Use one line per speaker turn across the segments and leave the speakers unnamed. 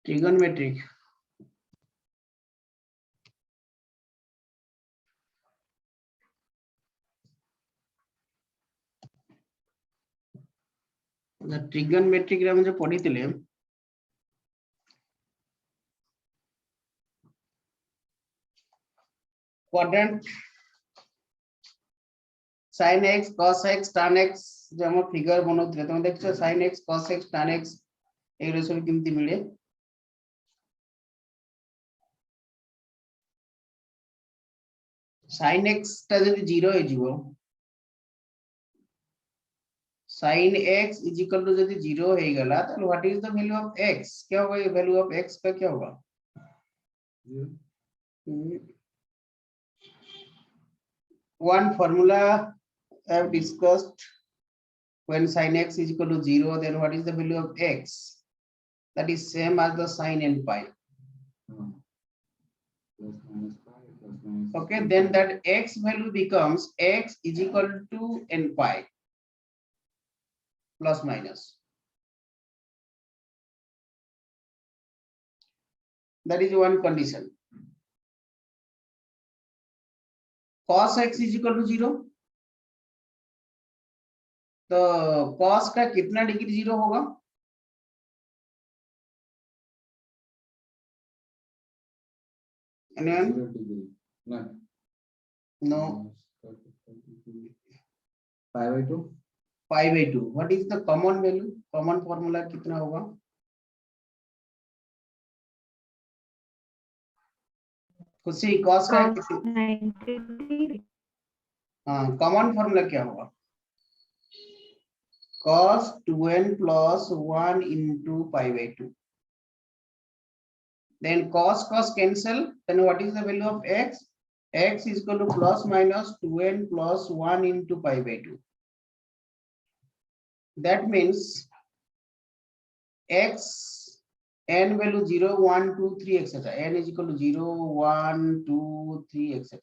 Trigonometric. Trigonometric रे मुझे पढ़ी थिले quadrant sin x cos x tan x जो हम फिगर बनौथिले तुम देखछो sin x cos x tan x ए रेशो केमती मिले sin x ता जदि 0 हे जीवो sin x is equal to यदि 0 हे गला तो what is the value of x क्या होगा ये वैल्यू ऑफ x का क्या होगा one formula I have discussed when sin x is equal to 0 then what is the value of x that is same as the sin n pi okay then that x value becomes x is equal to n pi plus minus that is one condition cos x is equal to 0 तो cos का कितना degree 0 होगा no pi by 2 what is the common value common formula कितना होगा खुशी cos का हाँ common formula क्या होगा cos 2n plus 1 into pi by 2 then cos cancel then what is the value of x x is equal to plus minus 2n plus 1 into pi by 2 that means x n value 0 1 2 3 etc n is equal to 0 1 2 3 etc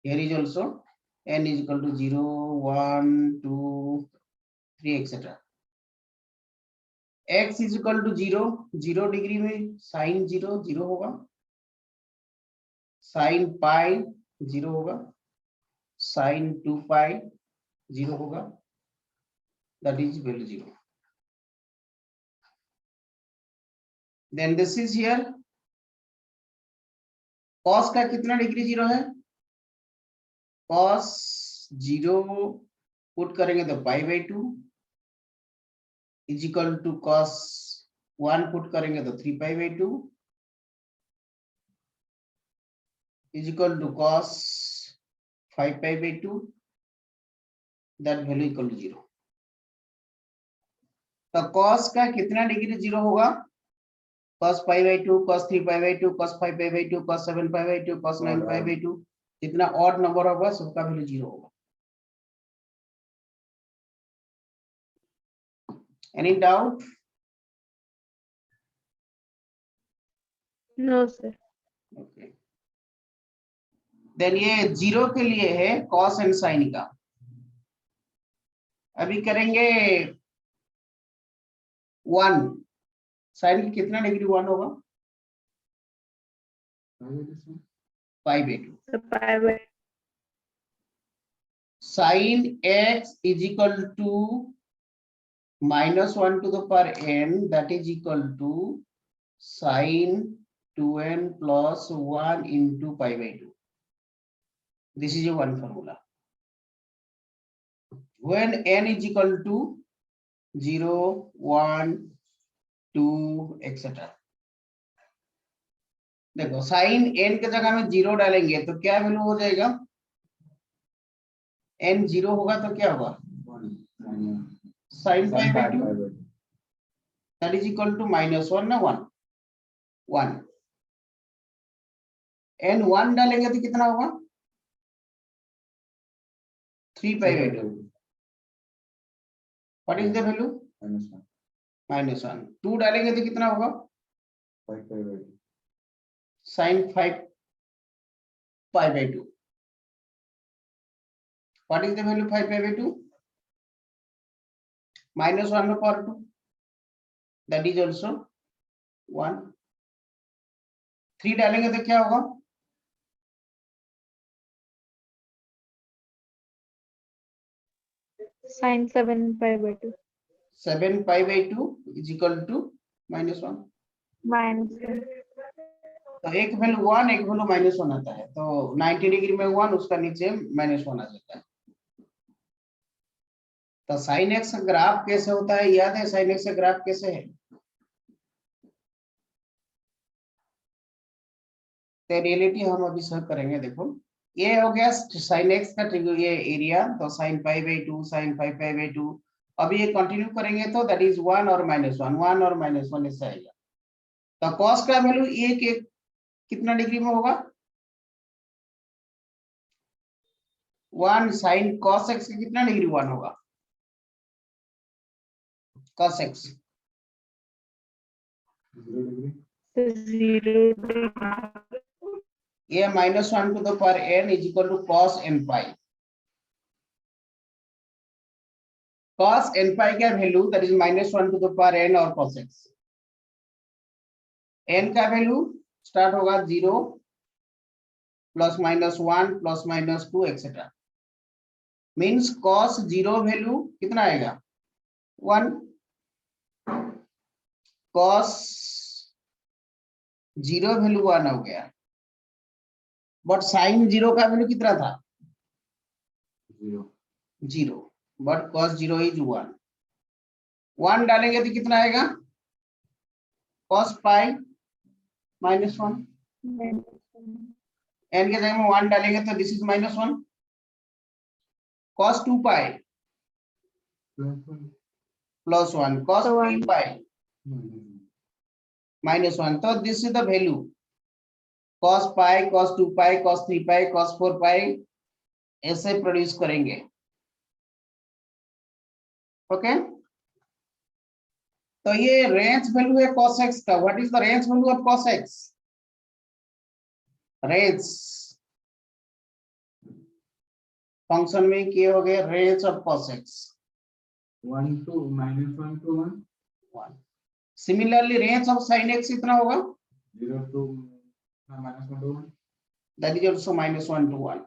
here is also n is equal to 0 1 2 3 etc x is equal to 0 0 degree में sin 0 0 होगा sin pi 0 होगा sin 2 pi 0 होगा that is value 0 then this is here cos का कितना degree 0 है cos 0 put करेंगे तो pi by 2 is equal to cos 1 put करेंगे तो 3 pi by 2 is equal to cos 5 pi by 2 that value equal to 0 तो cos का कितना डिग्री 0 होगा cos pi by 2 cos 3 pi by 2 cos 5 pi by 2 cos 7 pi by 2 cos 9 pi by 2 जितना odd number होगा सबका value 0 होगा Any doubt?
No sir.
Okay. Then ये 0 के लिए है cos and sin का अभी करेंगे 1 sin की कितना डिग्री 1 होगा pi by 2
pi by
sin x is equal to minus 1 to the power n that is equal to sin 2n plus 1 into pi by 2 this is a one formula when n is equal to 0 1 2 etc देखो sin n के जगह में 0 डालेंगे तो क्या value हो जाएगा n 0 होगा तो क्या होगा sin pi by 2 that is equal to minus 1 ना 1 1 n 1 डालेंगे तो कितना होगा 3 pi by 2 what is the value minus 1 2 डालेंगे तो कितना होगा
5 pi by 2
sin 5 pi by 2 what is the value 5 pi by 2 minus 1 power 2 that is also 1, 3 डालेंगे तो क्या होगा?
sin 7 pi by 2
7 pi by 2 is equal to -1।
minus
तो एक वैल्यू 1, एक वैल्यू -1 आता है, तो 90 डिग्री में 1, उसका नीचे -1 आ जाता है। तो साइन एक्स ग्राफ कैसे होता है, याद है साइन एक्स ग्राफ कैसे है? तो रियलिटी हम अभी सर करेंगे। देखो ये हो गया साइन एक्स का ट्रिग्यो, ये एरिया, तो sine pi by 2, sine 5 pi by 2। अभी ये कंटिन्यू करेंगे तो दैट इज 1 और -1, 1 और -1 इससे आएगा। तो कॉस का वैल्यू एक कितना डिग्री में होगा? 1 साइन कॉस एक्स का कितना डिग्री 1 होगा? Cos x
0 degree.
0
ये -1 to the power n is equal to cos n pi। cos n pi का value that is -1 to the power n और cos x। n का value start होगा 0 +-1 +-2 etcetera. Means cos 0 value कितना आएगा? 1। cos 0 value 1 हो गया, but sin 0 का value कितना था? 0, बट cos 0 इज 1। 1 डालेंगे तो कितना आएगा? cos pi -1। n के जगह में 1 डालेंगे तो this is -1। cos 2 pi +1, cos
So
3 pi -1। तो this is the value cos pi, cos 2 pi, cos 3 pi, cos 4 pi ऐसे प्रोड्यूस करेंगे। ओके, तो ये रेंज वैल्यू है cos x का। What is the range value of cos x? Range function में किए हो गए range of cos x
1 to -1 to 1.
1। Similarly range of sin x इतना होगा,
0 to -1 to 1.
that is also -1 to 1।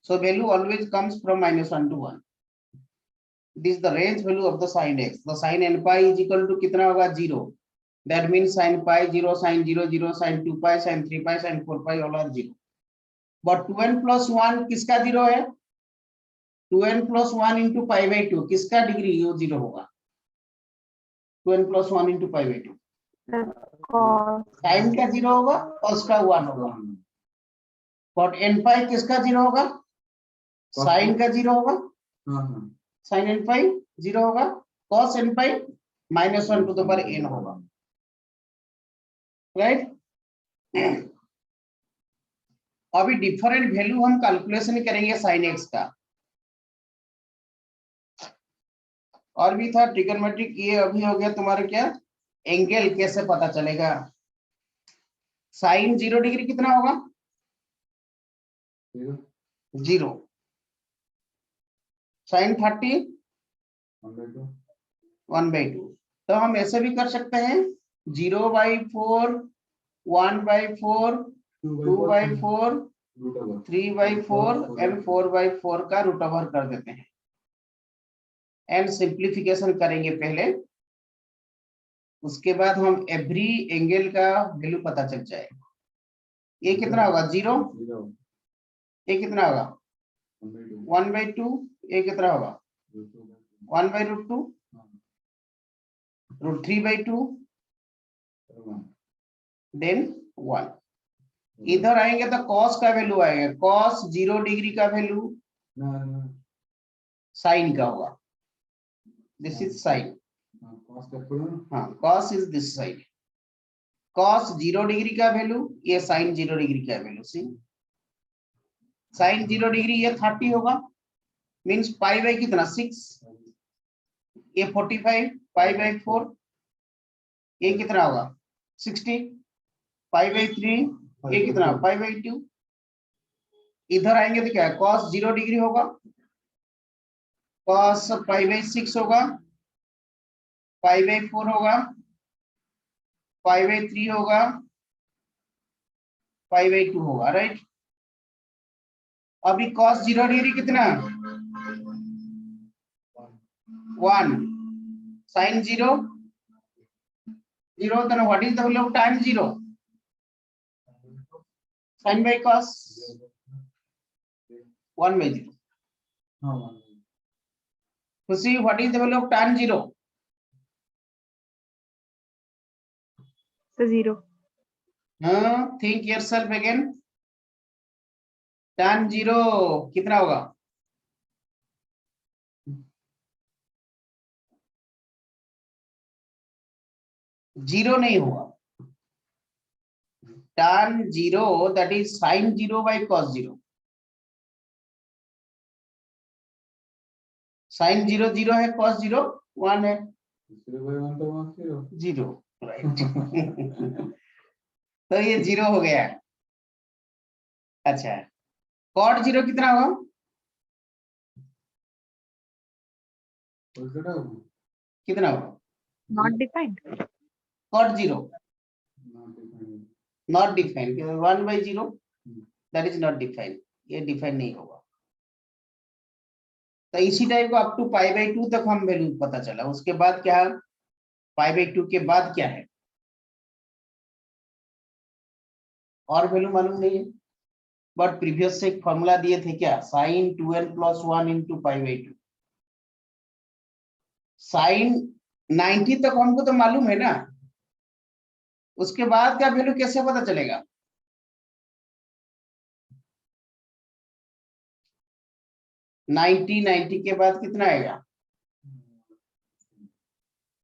So value always comes from -1 to 1। This is the range value of the sin x। The sin n pi is equal to कितना होगा? 0। That means sin pi 0, sin 0 0, sin 2 pi, sin 3 pi, sin 4 pi all are 0। But 2n plus 1 किसका 0 है? 2n plus 1 into pi by 2 किसका degree वो 0 होगा? 2n plus 1 into pi by 2
cos
sin का 0 होगा, cos का 1 होगा। But n pi किसका 0 होगा? sin का 0 होगा, sin n pi 0 होगा, cos n pi -1 to the power n होगा, राइट। अभी डिफरेंट वैल्यू हम कैलकुलेशन करेंगे sin x का। और भी था ट्रिगोनोमेट्रिक, ये अभी हो गया तुम्हारे क्या? एंगल कैसे पता चलेगा? sin 0 डिग्री कितना होगा? 0। sin 30 1/2। तो हम ऐसे भी कर सकते हैं 0/4, 1/4, 2/4, 3/4 एंड 4/4 का रूट ओवर कर देते हैं एंड सिंप्लीफिकेशन करेंगे पहले, उसके बाद हम एवरी एंगल का वैल्यू पता चल जाएगा। ये कितना होगा? 0। ये कितना होगा? 1/2। ये कितना होगा? 1/√2, √3/2, देन 1। इधर आएंगे तो cos का वैल्यू आएगा, cos 0 डिग्री का वैल्यू साइन का होगा, दिस इज साइन। हाँ, cos is this side. cos 0 degree का वैल्यू, ये sin 0 डिग्री का वैल्यू। सी sin 0 डिग्री ये 30 होगा, मींस पाई बाई कितना? 6। ये 45 पाई बाई 4, ये कितना होगा? 60 पाई बाई 3, ये कितना? पाई बाई 2। इधर आएंगे तो क्या है? cos 0 डिग्री होगा, cos पाई बाई 6 होगा, पाई बाई 4 होगा, π/3 होगा, π/2 होगा, राइट। अभी cos 0 डिग्री कितना, 1, sin 0 0, then what is the value of tan 0, sin by cos 1/0.
हाँ 1.
To see what is the value of tan 0,
So 0.
think yourself again, tan 0 कितना होगा, 0 नहीं होगा, tan 0 that is sin 0 by cos 0, sin 0 0 है, cos 0 1 है,
0/1 तो 1 0.
0, right. तो ये 0 हो गया। अच्छा, cot 0 कितना होगा,
उल्टा होगा.
कितना होगा,
Not defined.
cot 0
Not defined.
not defined, 1/0 that is not defined, ये डिफाइन नहीं होगा। तो इसी टाइप को अप टू π/2 तक हम वैल्यू पता चला, उसके बाद क्या, π/2 के बाद क्या है, और वैल्यू मालूम नहीं है, बट प्रीवियस से एक फॉर्मूला दिए थे क्या, sin 2n + 1 × π/2, sin 90 तक हमको तो मालूम है ना, उसके बाद का वैल्यू कैसे पता चलेगा, नाइन्टी के बाद कितना आएगा,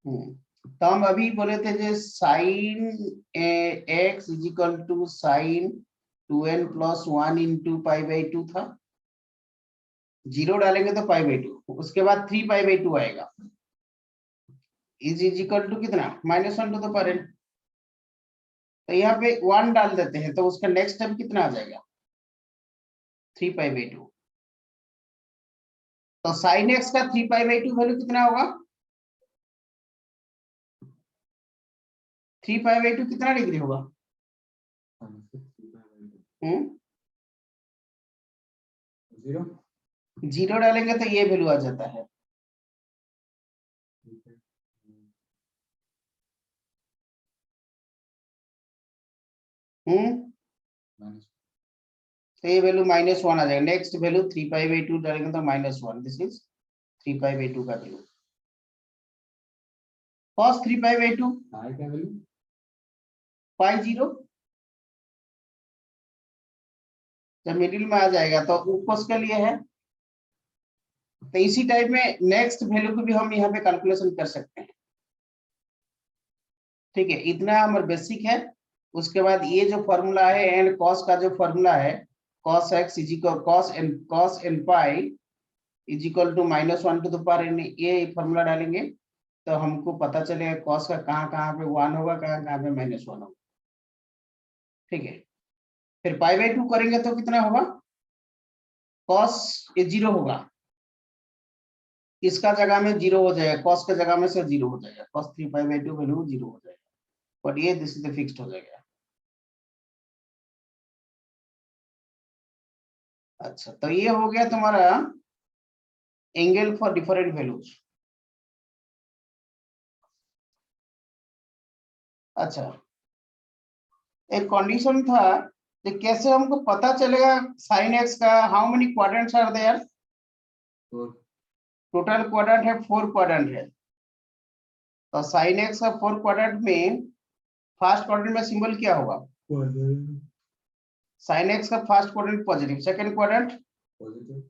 तो हम अभी बोले थे जो sin x = sin 2n + 1 × π/2 था, 0 डालेंगे तो π/2, उसके बाद 3 π/2 आएगा, इज इक्वल टू कितना, -1/n। तो यहाँ पे 1 डाल देते हैं, तो उसका नेक्स्ट स्टेप कितना आ जाएगा, 3 π/2। तो sin x का 3 π/2 वैल्यू कितना होगा, 3 π/2 कितना डिग्री होगा,
0.
0 डालेंगे तो ये वैल्यू आ जाता है, तो ये वैल्यू -1 आ जाएगा, नेक्स्ट वैल्यू 3 π/2 डालेंगे तो -1, दिस इज 3 π/2 का वैल्यू, cos 3 π/2
I क्या वैल्यू,
π0, जब मिडिल में आ जाएगा तो ऊपर के लिए है। तो इसी टाइप में नेक्स्ट वैल्यू को भी हम यहाँ पे कैलकुलेशन कर सकते हैं, ठीक है, इतना हमारा बेसिक है। उसके बाद ये जो फॉर्मूला है एंड कॉस का जो फॉर्मूला है, cos x cos n pi = -1/n, ये फॉर्मूला डालेंगे तो हमको पता चलेगा cos का कहाँ पे 1 होगा, कहाँ पे -1 होगा, ठीक है। फिर π/2 करेंगे तो कितना होगा, cos 0 होगा, इसका जगह में 0 हो जाएगा, cos के जगह में से 0 हो जाएगा, cos 3 π/2 वैल्यू 0 हो जाएगा, बट ये दिस इज फिक्स्ड हो जाएगा। अच्छा, तो ये हो गया तुम्हारा एंगल फॉर डिफरेंट वैल्यूज। अच्छा, एक कंडीशन था कि कैसे हमको पता चलेगा sin x का how many quadrants are there,
4.
Total quadrant है 4 क्वाड्रेंट है, तो sin x का 4 क्वाड्रेंट में फर्स्ट क्वाड्रेंट में सिंबल क्या होगा, sin x का first quadrant positive, second quadrant
positive,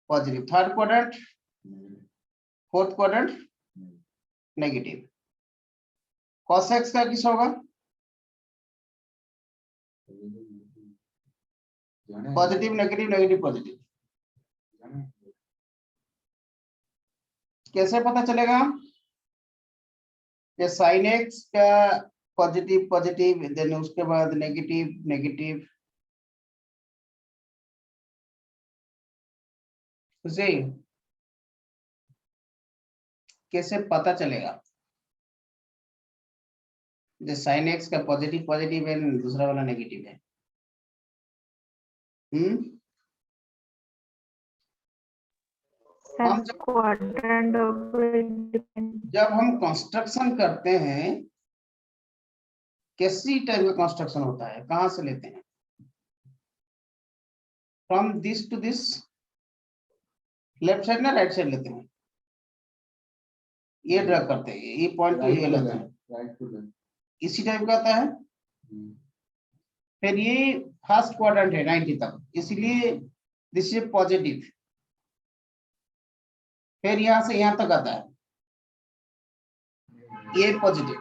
positive, third quadrant, fourth quadrant negative. cos x का किस होगा, पॉजिटिव नेगेटिव नेगेटिव पॉजिटिव, कैसे पता चलेगा, ये sin x का पॉजिटिव पॉजिटिव, देन उसके बाद नेगेटिव नेगेटिव, उसे कैसे पता चलेगा, जो sin x का पॉजिटिव पॉजिटिव है, दूसरा वाला नेगेटिव है। हम
क्वाड्रेंट डिपेंड।
जब हम कंस्ट्रक्शन करते हैं, कैसी टाइप का कंस्ट्रक्शन होता है, कहां से लेते हैं? From this to this, left side ना राइट साइड लेते हैं? ये ड्रा करते हैं, ये पॉइंट तो ये लेते हैं,
राइट टू लेफ्ट।
इसी टाइप का आता है। फिर ये फर्स्ट क्वाड्रेंट है 90 तक, इसलिए दिस इज पॉजिटिव। फिर यहां से यहां तक आता है, ये पॉजिटिव।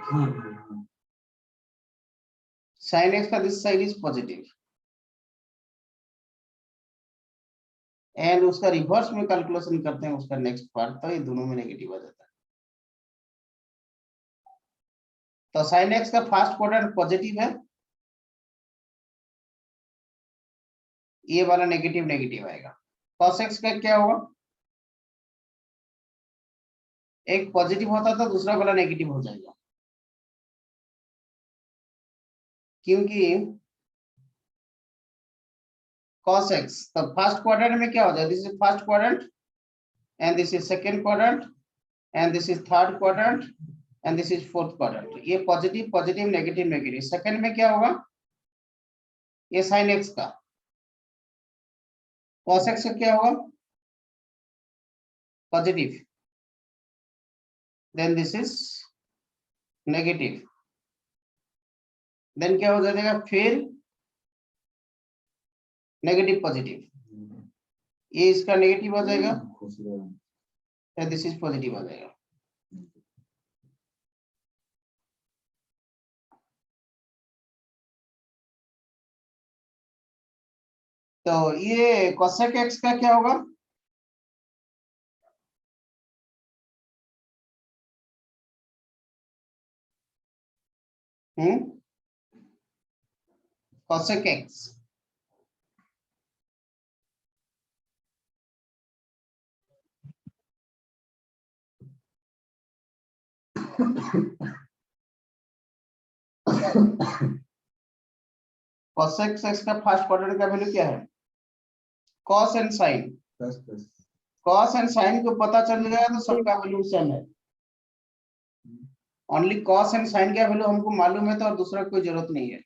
sin x का this side is positive, and उसका रिवर्स में कैलकुलेशन करते हैं उसका नेक्स्ट पार्ट, तो ये दोनों में नेगेटिव आ जाता है। तो sin x का फर्स्ट क्वाड्रेंट पॉजिटिव है, ये वाला नेगेटिव नेगेटिव आएगा। cos x का क्या होगा? एक पॉजिटिव होता था, दूसरा वाला नेगेटिव हो जाएगा, क्योंकि cos x तो फर्स्ट क्वाड्रेंट में क्या हो जाएगा? This is first quadrant and this is second quadrant and this is third quadrant and this is fourth quadrant. ये positive positive negative negative. Second में क्या होगा? ये sin x का, cos x का क्या होगा? Positive, then this is negative, then क्या हो जाएगा? फिर नेगेटिव पॉजिटिव, ये इसका नेगेटिव हो जाएगा, दिस इज पॉजिटिव आ जाएगा। तो ये cosec x का क्या होगा? cosec x cosec x का फर्स्ट क्वाड्रेंट का वैल्यू क्या है? cos and sin,
plus plus
cos and sin को पता चल जाएगा तो सबका वैल्यू सेम है। ओनली cos एंड sin का वैल्यू हमको मालूम है तो और दूसरा कोई जरूरत नहीं है।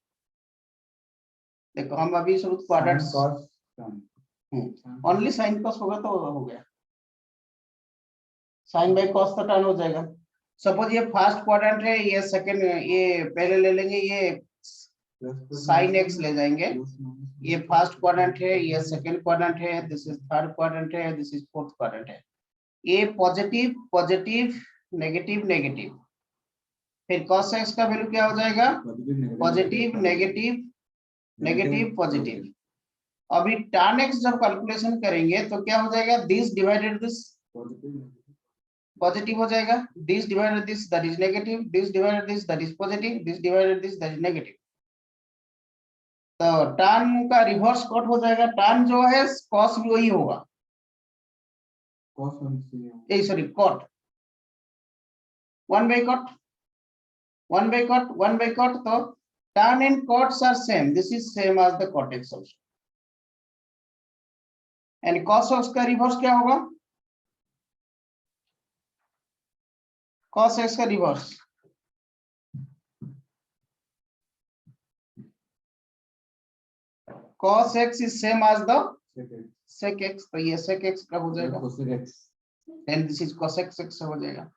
देखो हम अभी शुरू क्वाड्रेंट्स, ओनली sin cos होगा तो हो गया, sin बाय cos तो टर्न हो जाएगा। सपोज ये फर्स्ट क्वाड्रेंट है, ये सेकंड, ये पहले ले लेंगे, ये sin x ले जाएंगे, ये फर्स्ट क्वाड्रेंट है, ये सेकंड क्वाड्रेंट है, दिस इज थर्ड क्वाड्रेंट है, दिस इज फोर्थ क्वाड्रेंट है। ये पॉजिटिव पॉजिटिव नेगेटिव नेगेटिव, फिर cos x का वैल्यू क्या हो जाएगा? Positive negative negative positive. अभी tan x जब कैलकुलेशन करेंगे तो क्या हो जाएगा? दिस डिवाइडेड दिस पॉजिटिव हो जाएगा, this divided this that is negative, this divided this that is positive, this divided this that is negative. तो tan का रिवर्स कट हो जाएगा, tan जो है cos भी वही होगा, sorry cot, 1 by cot 1 by cot 1 by cot, तो tan and cots are same, this is same as the cot x also, and cos x का रिवर्स क्या होगा? cos x का reverse cos x is same as the sec x, तो ये sec x का हो जाएगा, and this is cos x हो जाएगा।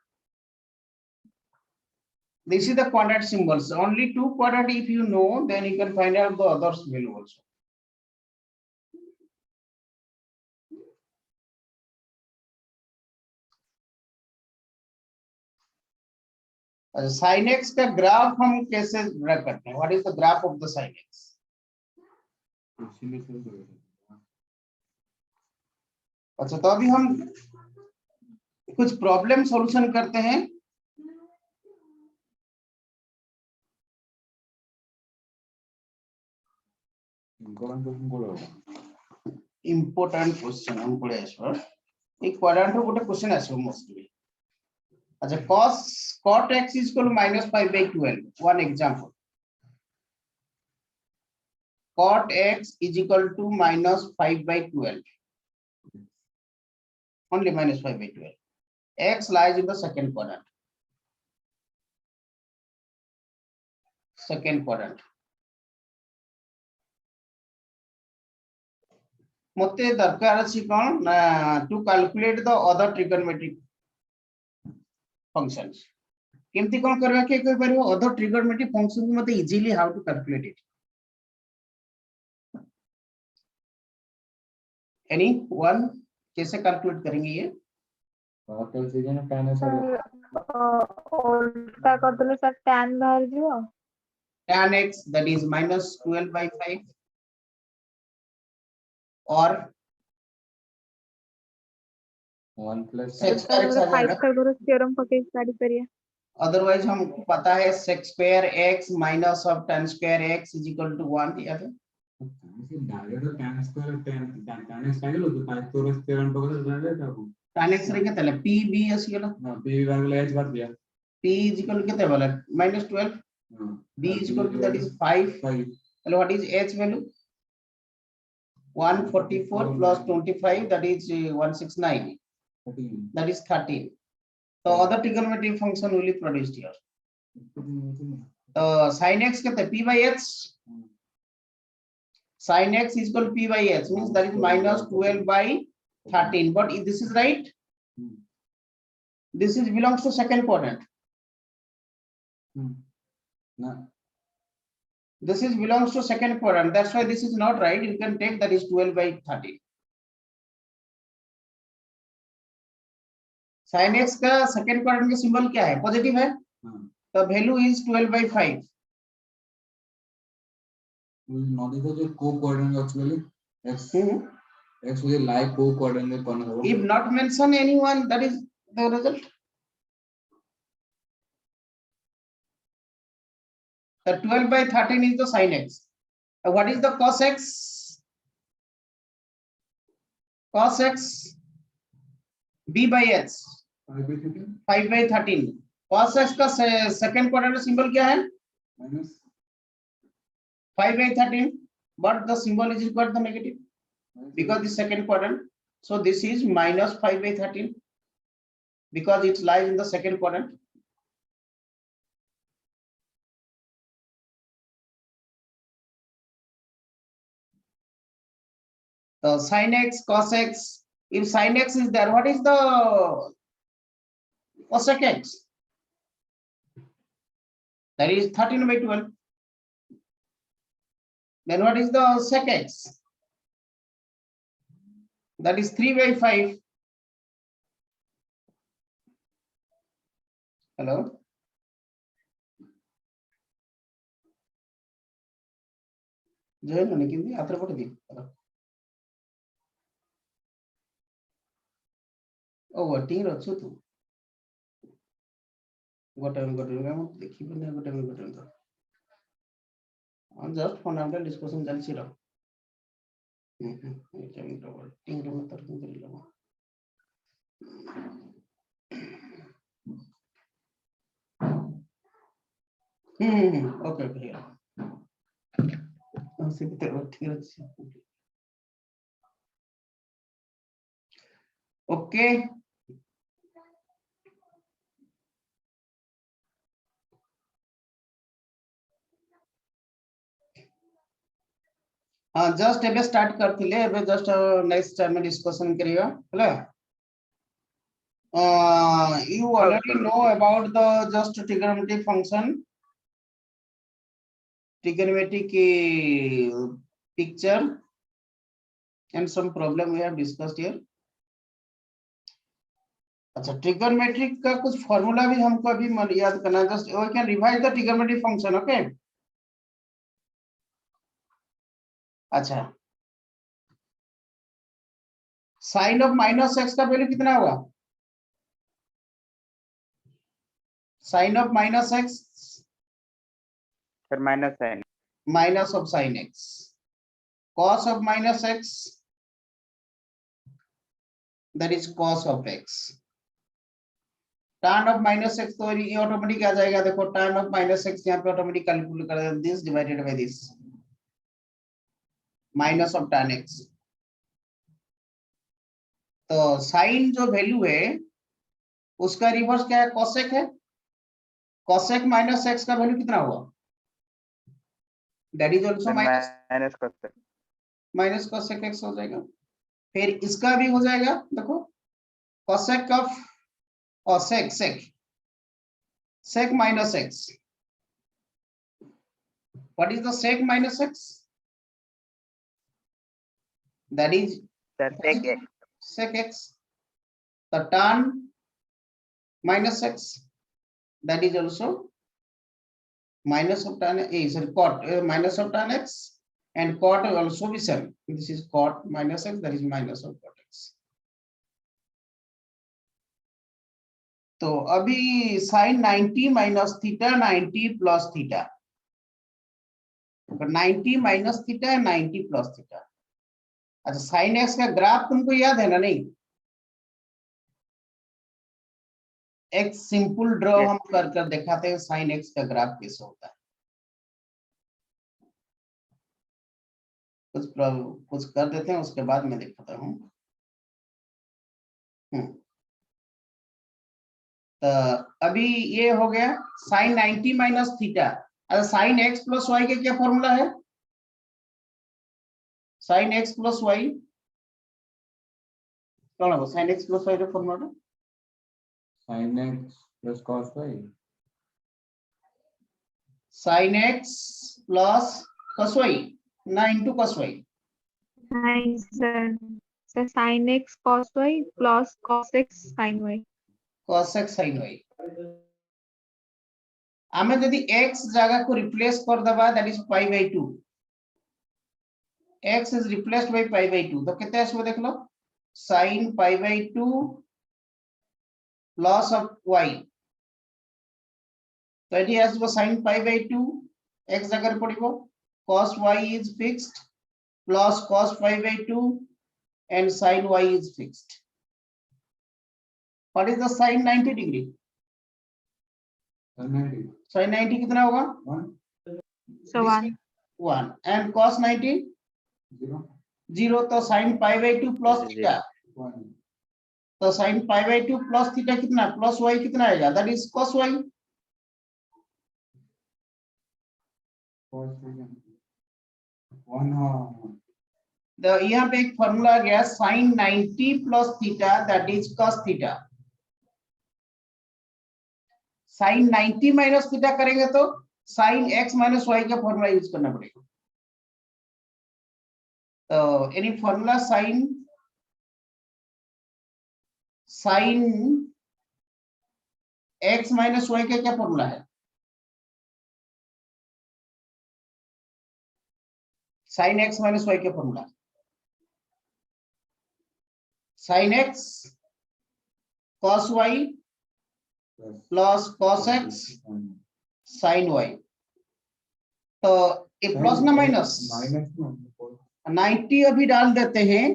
This is the quadrant symbols, only 2 quadrant if you know, then you can find out the others value also. sin x का graph हम कैसे ड्रा करते हैं? What is the graph of the sin x? अच्छा, तो अभी हम कुछ प्रॉब्लम सॉल्यूशन करते हैं। इम्पोर्टेंट क्वेश्चन हम पढ़े आसो, एक क्वाड्रेंट रो गोटे क्वेश्चन आसो मोस्टली। अच्छा cot x is equal to minus 5/12. One example. Cot x is equal to minus 5/12. Only minus 5/12. X lies in the second quadrant. Second quadrant. मते दरकार अछि कोन to calculate the other trigonometric functions केमती कोन करबा के कोइ परबो अदर ट्रिगोनोमेट्रिक फंक्शन को मते easily how to calculate it any one कैसे कैलकुलेट करेंगे ये
टोटल सीजन tan है सर
उल्टा कर देले सर tan बाहर जियो
tan x that is minus 12/5 or
1 plus
sec square x uh
five
जाएगा
फाइव थ्योरम पके स्टडी करिए
अदरवाइज हमको पता है sec square x minus of tan square x is equal to 1 या फिर
direct tan square tan x final होतो 5 चौरस 13 पकड़ डायरेक्ट आपको
tan x रे केतले p b s गेला
हां p वर्ग h बार दिया
p is equal to केते वाला -12 b is equal to that is 5 and what is h value 144 plus 25 that is 169 that is 13 so other trigonometric function will be produced here sin x केते p by h sin x is equal to p by h means that is minus 12/13 but if this is right this is belongs to second quadrant
ना
this is belongs to second quadrant that's why this is not right you can take that is 12/13 sin x का second quadrant का symbol क्या है positive है तो value is 12/5
not is जो को coordinate actually x will lie co coordinate corner होगा
if not mention anyone that is the result the 12/13 is the sin x what is the cos x b by h 5/13 cos x का second quadrant symbol क्या है
minus
5/13 but the symbol is equal to the negative because the second quadrant so this is minus 5/13 because it lies in the second quadrant sin x cos x if sin x is there what is the cosec x that is 13/12 then what is the sec x that is 3/5 hello join होने के लिए आतर पढ़ दी ओ वटिंग रचो तू गोटे हम देखि बने गोटे तो on just fundamental discussion चलछि रो वटिंग रो तर कर लो ओके भैया से भीतर ठीक है ओके हाँ जस्ट एबे स्टार्ट करथिले एबे जस्ट नेक्स्ट टाइम डिस्कशन करियो हला you already know about the just trigonometric function trigonometric picture and some problem we have discussed here अच्छा trigonometric का कुछ फॉर्मूला भी हमको अभी याद करना just we can revise the trigonometric function okay अच्छा sin of minus x का वैल्यू कितना होगा sin of minus x
sir minus sine
minus of sin x cos of minus x that is cos of x tan of minus x तो ये automatic आ जाएगा, देखो tan of minus x यहाँ पे automatic calculate कर this divided by this minus of tan x. तो sign जो value है उसका रिवर्स क्या है, कोसेक है। कोसेक माइनस एक्स का वैल्यू कितना हुआ, that is also
sir
minus
minus cos x।
Minus cosec x हो जाएगा। फिर इसका भी हो जाएगा, देखो कोसेक ऑफ और sec sec minus x, what is the sec minus x, that is
sir sec x।
sec x, the tan minus x, that is also minus of tan sorry cot minus of tan x, and cot will also be same, this is cot minus x, that is minus of cot x। तो अभी sin 90 minus theta 90 plus theta, 90 minus theta 90 plus theta. अच्छा sine x का graph तुमको याद है ना, नहीं? एक सिंपल ड्रॉ
Yes.
हम कर कर दिखाते हैं साइन एक्स का ग्राफ कैसे होता है। कुछ कर देते हैं उसके बाद मैं दिखाता हूँ। तो अभी ये हो गया साइन 90 माइनस थीटा। अच्छा साइन एक्स प्लस वाई का क्या फॉर्मूला है, साइन एक्स प्लस वाई कौन है, साइन एक्स प्लस वाई का formula
sin x plus cos y,
sine x plus cos y ना इनटू cos y,
नहीं sir, sir sin x cos y plus cos x sin y।
cos x sin y। आमे यदि x जगह को replace कर दबा that is pi by 2, x is replaced by pi by 2, तो कितने आसबो देख लो, sin pi by 2 plus of y, तो एटी आसबो sin पाई बाय 2 x जगह पड़िबो cos y is fixed plus cos pi by 2 and sin y is fixed। What is the sin 90 degree?
sin 90,
sin 90 कितना होगा
1,
So 1।
1 and cos 90
0,
0, तो sin pi by 2 plus
Zero.
Theta,
1,
तो sin pi by 2 plus theta कितना plus y कितना आएगा, that is cos y।
cos y, 1 हाँ,
तो यहाँ पे एक फॉर्मूला आ गया sin 90 plus theta that is cos theta. sin 90 minus theta करेंगे तो sin x माइनस y का फॉर्मूला यूज करना पड़ेगा। तो any formula sin x minus y का क्या फॉर्मूला है, sin x माइनस y का formula sin x cos y plus cos x sin y। तो ये प्लस ना माइनस,
माइनस
90 अभी डाल देते हैं,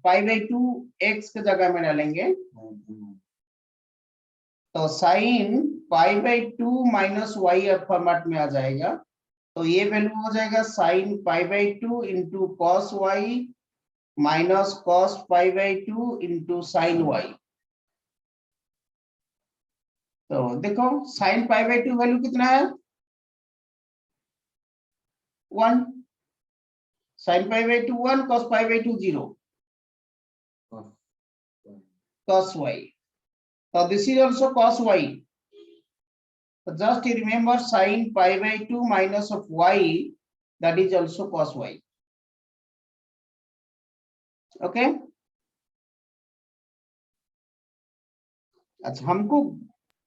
पाई बाय 2 x के जगह में डालेंगे, तो sine pi by 2 minus Y format में आ जाएगा। तो ये वैल्यू हो जाएगा sine pi by 2 into cos Y minus cos pi by 2 into sine Y. तो देखो साइन पाई बाय 2 वैल्यू कितना है 1, sign pi by 2 1, cos pi by 2 0, cos y, so this is also cos y, so just remember sin pi by 2 minus of y, that is also cos y, okay। अच्छा हमको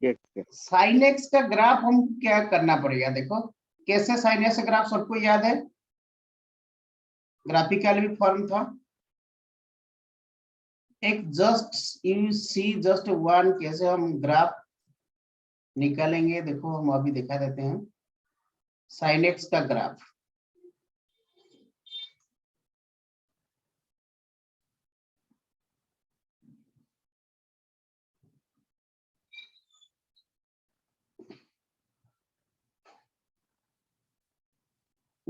Yes, yes।
sin x का graph हम क्या करना पड़ेगा, देखो कैसे sin x का ग्राफ सबको याद है, ग्राफिकल भी फॉर्म था एक, just you see just one कैसे हम ग्राफ निकालेंगे, देखो हम अभी दिखा देते हैं sin x का ग्राफ।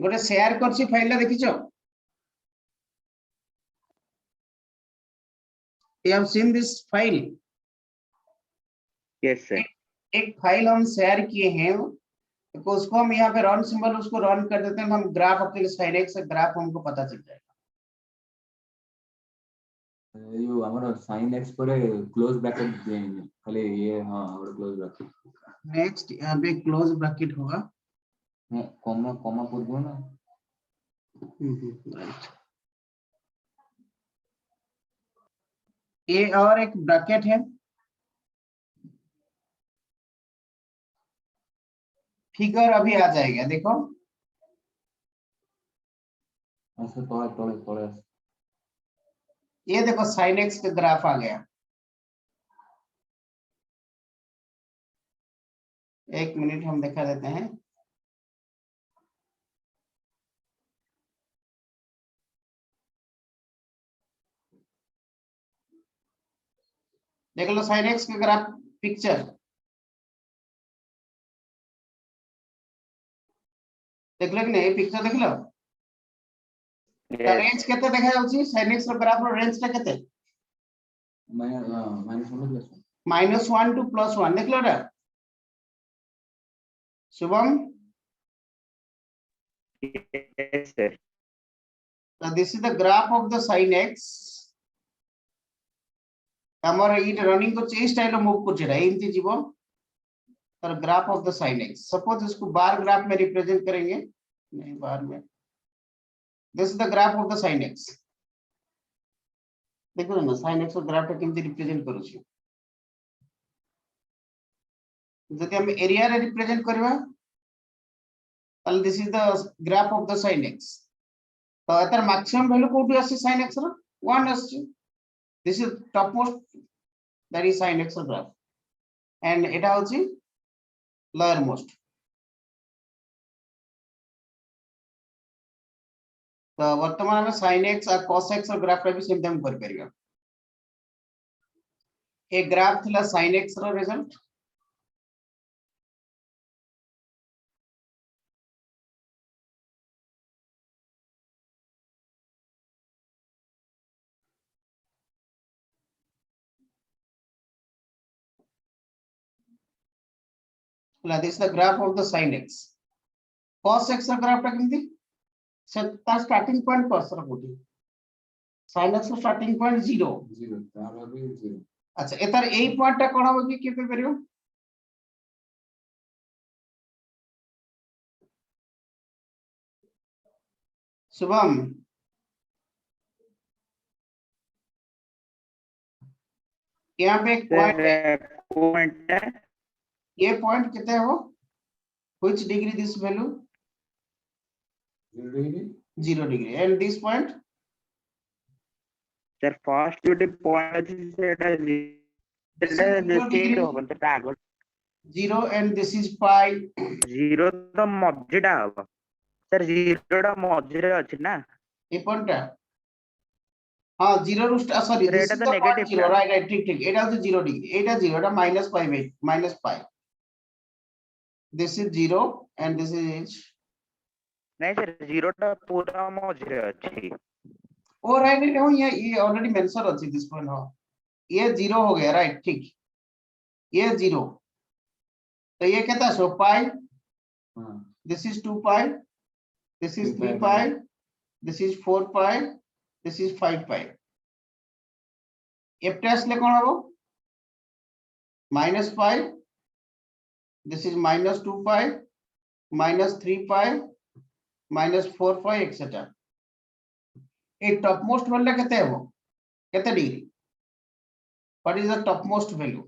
गोटे शेयर करछि फाइल देखिछो you have seen this file
Yes, sir.
एक फाइल हम शेयर किए हैं तो उसको हम यहाँ पे रन सिंबल उसको रन कर देते हैं हम ग्राफ अपने साइनेक्स ग्राफ हमको पता चल जाएगा
यो हमरो sin x पर क्लोज ब्रैकेट देंगे खाली ये हां और क्लोज ब्रैकेट
नेक्स्ट यहाँ पे क्लोज ब्रैकेट होगा
कॉमा कॉमा पूर्व ना
राइट ये और एक ब्रैकेट है फिगर अभी आ जाएगा देखो
ऐसे तोड़े तोड़े तोड़े
ये देखो sin x का ग्राफ आ गया एक मिनट हम दिखा देते हैं देख लो sin x का ग्राफ पिक्चर देख लो कि नहीं पिक्चर देख लो
Yes.
रेंज केते देखा जाउची sin x रो ग्राफ रो रेंज टा केते
मैं माइनस 1
-1 to +1 देख लो रे Shubham
Yes, sir.
so this is the graph of the sin x हमर इट रनिंग को चेंज स्टाइल मूव कर छेड़ा एंती जीवो तर graph of the sin x suppose इसको बार ग्राफ में रिप्रेजेंट करेंगे नहीं बार में this is the graph of the sin x देखो ना sin x को ग्राफ टा केमती रिप्रेजेंट करू छी जदि हम एरिया रे रिप्रेजेंट करबा ताल this is the graph of the sin x तो एतर मैक्सिमम वैल्यू कोठी आसी sin x रो 1 आसी this is topmost that is sin x graph and eta hochi lower most तो वर्तमान में sin x और cos x ग्राफ रे भी सेम हम कर परिबा ए ग्राफ थिला sin x रो result this is the graph of the sin x cos x graph टा केमती से ता स्टार्टिंग पॉइंट cos रो कोठी sin x स्टार्टिंग पॉइंट 0
0 तार भी 0
अच्छा एतार एई पॉइंट टा कोन हो कि केते परियो शुभम यहाँ पे एक पॉइंट है
Point है
ये पॉइंट कितने हो which degree this value
0 degree
0 degree and this point
sir. First जो point ଅଛି ସେଟା zero ହବ ସେଟା ଆଗ
0 and this is pi
zero ତ ମଝିଟା ହବ sir. zero ଟା ମଝିରେ ଅଛି ନା
ये point टा हाँ 0 ରୁ sorry
Sir,
this
ଏଟା
is
ତ
the point
negative
0
ଟା।
right ठीक ठीक एटा होची 0 degree Etah 0 Etah minus pi minus pi this is 0 and this is
नहीं sir, zero ଟା पूरा मझिरे ଅଛି
ओ राइट हो ये ऑलरेडी मेंशन अछि दिस पॉइंट हां ये 0 हो गया राइट ठीक ये 0 तो ये कितना सो पाई
हां
this is 2 pi this is 3 pi this is 4 pi this is 5 pi f test ले कोन हबो minus pi this is minus 2 pi minus 3 pi minus 4 pi etc A top most value केते हबो केते degree what is the top most value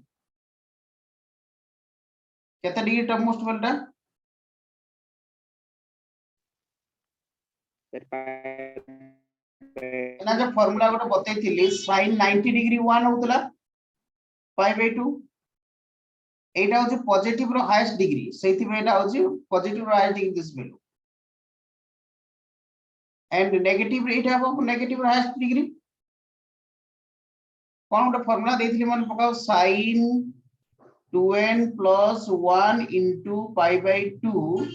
केते degree top most value ना जो formula गोटे बतैथिली sin 90 degree 1 होतला pi by 2 एटा होची positive रो हाईएस्ट डिग्री सेति में एटा होची पॉजिटिव रो highest degree this value and negative rate है नेगेटिव रो हाईएस्ट डिग्री कोन गोटे फार्मूला देथिली मन पकाओ sin 2n plus 1 into pi by 2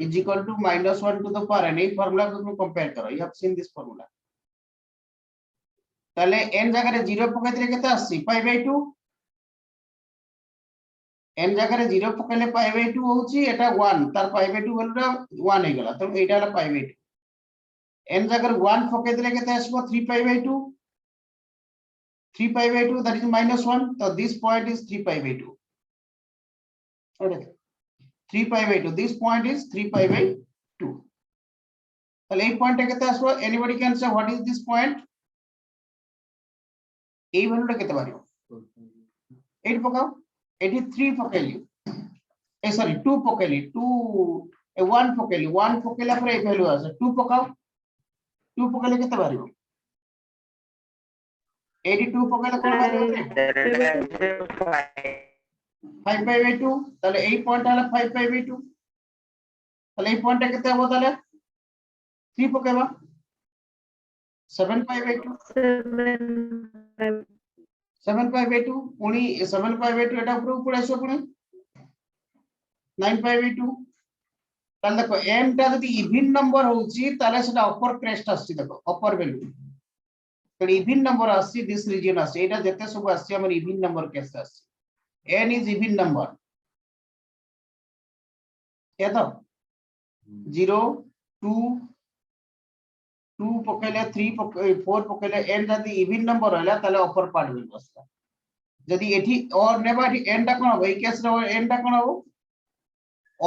is equal to minus 1 to the power n. এই ফর্মুলা তুমি কম্পেয়ার করো, you have seen this formula. তাহলে n জায়গায় 0 পকাই দিলে কত আসছে pi by 2, n জায়গায় 0 পকাইলে pi by 2 হচ্ছে এটা 1, তার pi by 2 ভ্যালুটা 1 হয়ে গেল, তাহলে এটা হলো pi by 2. n জায়গায় 1 পকাই দিলে কত আসবে 3 pi by 2, 3 pi by 2 that is minus 1, so this point is 3 pi by 2. Okay, 3 pi by 2, this point is 3 pi by 2. তাহলে এই পয়েন্টটা কত আসবে, anybody can say what is this point? এই ভ্যালুটা কত পারিব 8 পকাও, এটি 3 পকাইলি, এই সরি 2 পকাইলি, 2 1 পকাইলি, 1 পকাইলে পরে এই ভ্যালু আছে 2 পকাও, 2 পকাইলে কত পারিব 82 পকাইলে কত পারিব 5 pi by 2, তাহলে এই পয়েন্টটা হলো 5 pi by 2, তাহলে এই পয়েন্টটা কত হবে তাহলে 3 পকাইবা 7 pi by 2, 7 pi by 2 পুনি 7 pi by 2 এটা উপরে আসবে পুনি 9 pi by 2. তাহলে দেখো m টা যদি ইভিন নাম্বার হচ্ছে তাহলে সেটা অপর ক্রেস্ট আসছে, দেখো অপর ভ্যালু, তাহলে ইভিন নাম্বার আসছে দিস রিজিয়ন আসছে, এটা যেতে সব আসছে আমার ইভিন নাম্বার কেস আসছে, n is even number, এত 0 2 2 পকাইলে 3 4 পকাইলে n যদি ইভিন নাম্বার হইলা তাহলে অপর পার্ট হইল আসছে, যদি এটি অর নেবা এটি n টা কোন হবে, এই কেসে n টা কোন হবে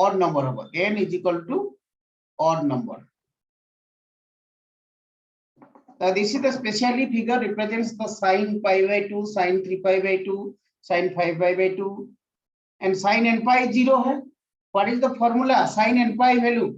odd number হবে, n is equal to odd number. Now this is the specially figure represents the sin pi by 2, sin 3 pi by 2, sin 5 pi by 2 and sin n pi 0 है. What is the formula? Sin n pi value